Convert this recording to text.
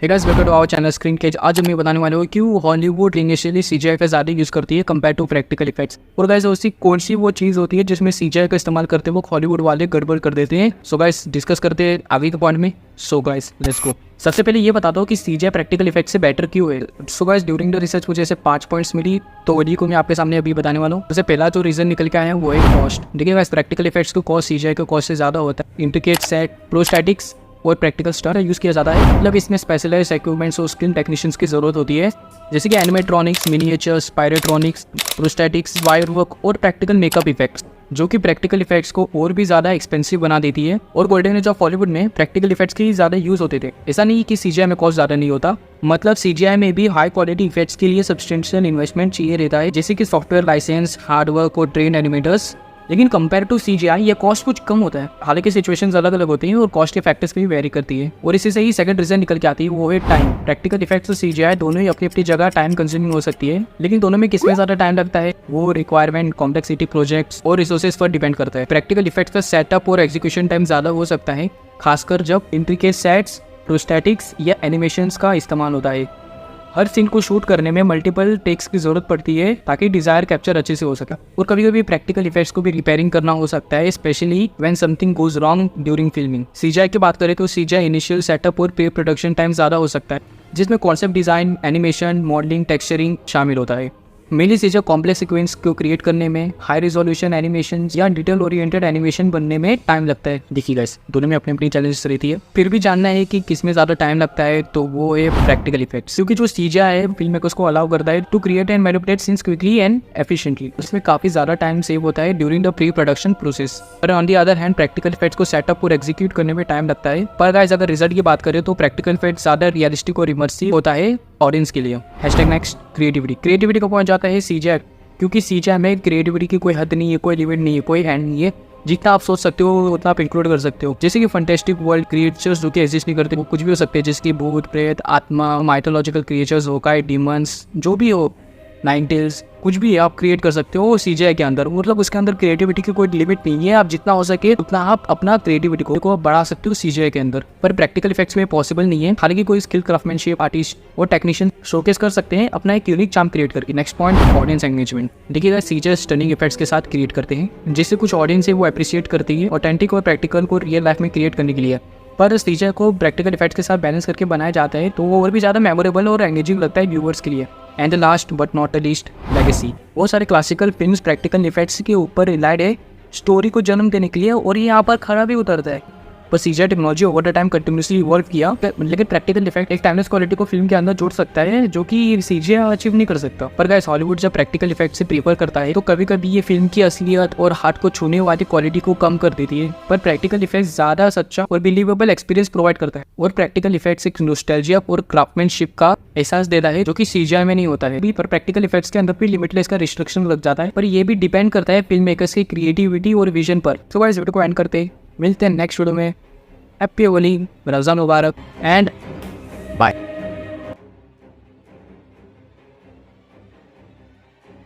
Hey guys, welcome to our channel screen cage. आज मैं बताने वाला हूँ क्यों हॉलीवुड इनिशियली सीजीआई का ज़्यादा यूज़ करती है कंपेयर टू प्रैक्टिकल इफेक्ट्स। और गाइस उसकी कौन सी वो चीज़ होती है जिसमें सीजीआई का इस्तेमाल करते वक्त हॉलीवुड वाले गड़बड़ कर देते हैं। सो गाइस डिस्कस करते हैं आगे के पॉइंट में। So guys let's go. सबसे पहले ये बताता हूँ कि सीजीआई प्रैक्टिकल इफेक्ट से बेटर क्यों है। So guys during the research मुझे ऐसे 5 पॉइंट्स मिली, तो वही को मैं आपके सामने अभी बताने वाला हूँ। सबसे पहला जो रीजन निकल के आया है वो है कॉस्ट। देखिए गाइस, प्रैक्टिकल इफेक्ट्स को कॉस्ट सीजीआई के कॉस्ट से ज़्यादा होता है। इंट्रिकेट सेट, प्रोस्टैटिक्स और प्रैक्टिकल स्टार यूज़ किया जाता है। मतलब इसमें स्पेशलाइज इक्विपमेंट्स और स्किल टेक्नीशियंस की ज़रूरत होती है, जैसे कि एनिमेट्रॉनिक्स, मिनिएचर्स, पायरेट्रॉनिक्स, प्रोस्टैटिक्स, वायर वर्क और प्रैक्टिकल मेकअप इफेक्ट्स, जो कि प्रैक्टिकल इफेक्ट्स को और भी ज़्यादा एक्सपेंसिव बना देती है। और गोल्डन एज ऑफ हॉलीवुड में प्रैक्टिकल इफेक्ट्स के ज़्यादा यूज़ होते थे। ऐसा नहीं कि सीजीआई में कॉस्ट ज़्यादा नहीं होता, मतलब सीजीआई में भी हाई क्वालिटी इफेक्ट्स के लिए सब्सटेंशियल इन्वेस्टमेंट चाहिए रहता है, जैसे कि सॉफ्टवेयर लाइसेंस, हार्डवर्क और ट्रेन एनिमेटर्स। लेकिन कंपेयर टू सीजीआई ये कॉस्ट कुछ कम होता है। हालांकि सिचुएशंस अलग अलग होती हैं और कॉस्ट के फैक्टर्स भी वेरी करती है। और इसी से ही सेकंड रीजन निकल के आती है, वो है टाइम। प्रैक्टिकल इफेक्ट्स और सीजीआई दोनों ही अपनी अपनी जगह टाइम कंज्यूमिंग हो सकती है, लेकिन दोनों में किसमें ज़्यादा टाइम लगता है वो रिक्वायरमेंट, कॉम्प्लेक्सिटी, प्रोजेक्ट्स और रिसोर्सेज पर डिपेंड करता है। प्रैक्टिकल इफेक्ट्स का सेटअप और एग्जीक्यूशन टाइम ज़्यादा हो सकता है, खासकर जब इंट्रिकेट सेट्स, प्रोस्टैटिक्स या एनिमेशंस का इस्तेमाल होता है। हर सीन को शूट करने में मल्टीपल टेक्स की जरूरत पड़ती है ताकि डिजायर कैप्चर अच्छे से हो सके। और कभी कभी प्रैक्टिकल इफेक्ट्स को भी रिपेयरिंग करना हो सकता है, specially when something goes wrong during filming. CGI की बात करें तो सीजीआई इनिशियल सेटअप और प्री प्रोडक्शन टाइम ज़्यादा हो सकता है, जिसमें concept design, animation, modelling, texturing शामिल होता है। मेनली सीजीआई कॉम्प्लेक्स सीक्वेंस को क्रिएट करने में, हाई रिजोल्यूशन एनिमेशन या डिटेल ओरिएंटेड एनिमेशन बनने में टाइम लगता है। देखिए गाइस, दोनों में अपनी अपनी चैलेंजेस रहती है। फिर भी जानना है कि किसमें ज़्यादा टाइम लगता है, तो वो है प्रैक्टिकल इफेक्ट्स, क्योंकि जो सीजीआई है फिल्म मेकर्स को अलाउ करता है to create and manipulate scenes quickly and efficiently. उसमें काफ़ी ज़्यादा टाइम सेव होता है during the pre production process. पर on the other hand practical effects को सेटअप और एग्जीक्यूट करने में टाइम लगता है। पर गाइस अगर रिजल्ट की बात करें तो प्रैक्टिकल इफेक्ट्स ज़्यादा रियलिस्टिक और इमर्सिव होता है ऑडियंस के लिए। Next creativity. क्रिएटिविटी का पॉइंट जाता है सीजीआई, क्योंकि सीजीआई में क्रिएटिविटी की कोई हद नहीं है, कोई लिमिट नहीं है, कोई एंड नहीं है। जितना आप सोच सकते हो उतना आप इंक्लूड कर सकते हो। जैसे कि फैंटास्टिक वर्ल्ड क्रिएचर्स जो कि एग्जिस्ट नहीं करते, वो कुछ भी हो सकते हैं, जैसे भूत, प्रेत, आत्मा, माइथोलॉजिकल क्रिएचर्स, होकाई, डीमंस, जो भी हो, नाइन टेल्स, कुछ भी आप क्रिएट कर सकते हो सीजीआई के अंदर। मतलब उसके अंदर क्रिएटिविटी की कोई लिमिट नहीं है। आप जितना हो सके उतना आप अपना क्रिएटिविटी को बढ़ा सकते हो सीजीआई के अंदर। पर प्रैक्टिकल इफेक्ट्स में पॉसिबल नहीं है। हालांकि कोई स्किल क्राफ्टमैनशिप आर्टिस्ट और टेक्नीशियन शोकेस कर सकते हैं अपना एक यूनिक चार्म क्रिएट करके। Next point, audience engagement. देखिएगा, सीजीआई स्टनिंग इफेक्ट्स के साथ क्रिएट करते हैं, जिससे कुछ ऑडियंस है वो अप्रिशिएट करती है ऑथेंटिक और प्रैक्टिकल को रियल लाइफ में क्रिएट करने के लिए। पर सीजीआई को प्रैक्टिकल इफेक्ट्स के साथ बैलेंस करके बनाया जाता है, तो वो और भी ज़्यादा मेमोरेबल और एंगेजिंग लगता है व्यूअर्स के लिए। And the last but not the least, legacy. बहुत सारे क्लासिकल फिल्म्स प्रैक्टिकल इफेक्ट्स के ऊपर रिलाइड है स्टोरी को जन्म देने के लिए, और ये यहाँ पर खरा भी उतरता है। पर CGI technology over the time continuously evolve किया, लेकिन प्रैक्टिकल इफेक्ट एक टाइमलेस क्वालिटी को फिल्म के अंदर जोड़ सकता है, जो कि सीजीआई अचीव नहीं कर सकता। पर गाइस, हॉलीवुड जब प्रैक्टिकल इफेक्ट से प्रीफर करता है तो कभी कभी ये फिल्म की असलियत और हार्ट को छूने वाली क्वालिटी को कम कर देती है। पर प्रैक्टिकल इफेक्ट ज़्यादा सच्चा और बिलीवेबल एक्सपीरियंस प्रोवाइड करता है, और प्रैक्टिकल इफेक्ट्स एक नॉस्टैल्जिया और क्राफ्टमैनशिप का एहसास देता है, जो कि सीजीआई में नहीं होता है। पर प्रैक्टिकल इफेक्ट्स के अंदर भी लिमिटलेस का रिस्ट्रिक्शन लग जाता है, पर ये भी डिपेंड करता है फिल्म मेकर्स की क्रिएटिविटी और विजन पर। तो गाइस, वीडियो को एंड करते हैं, मिलते हैं नेक्स्ट वीडियो में। हैप्पी होली, रमज़ान मुबारक एंड बाय।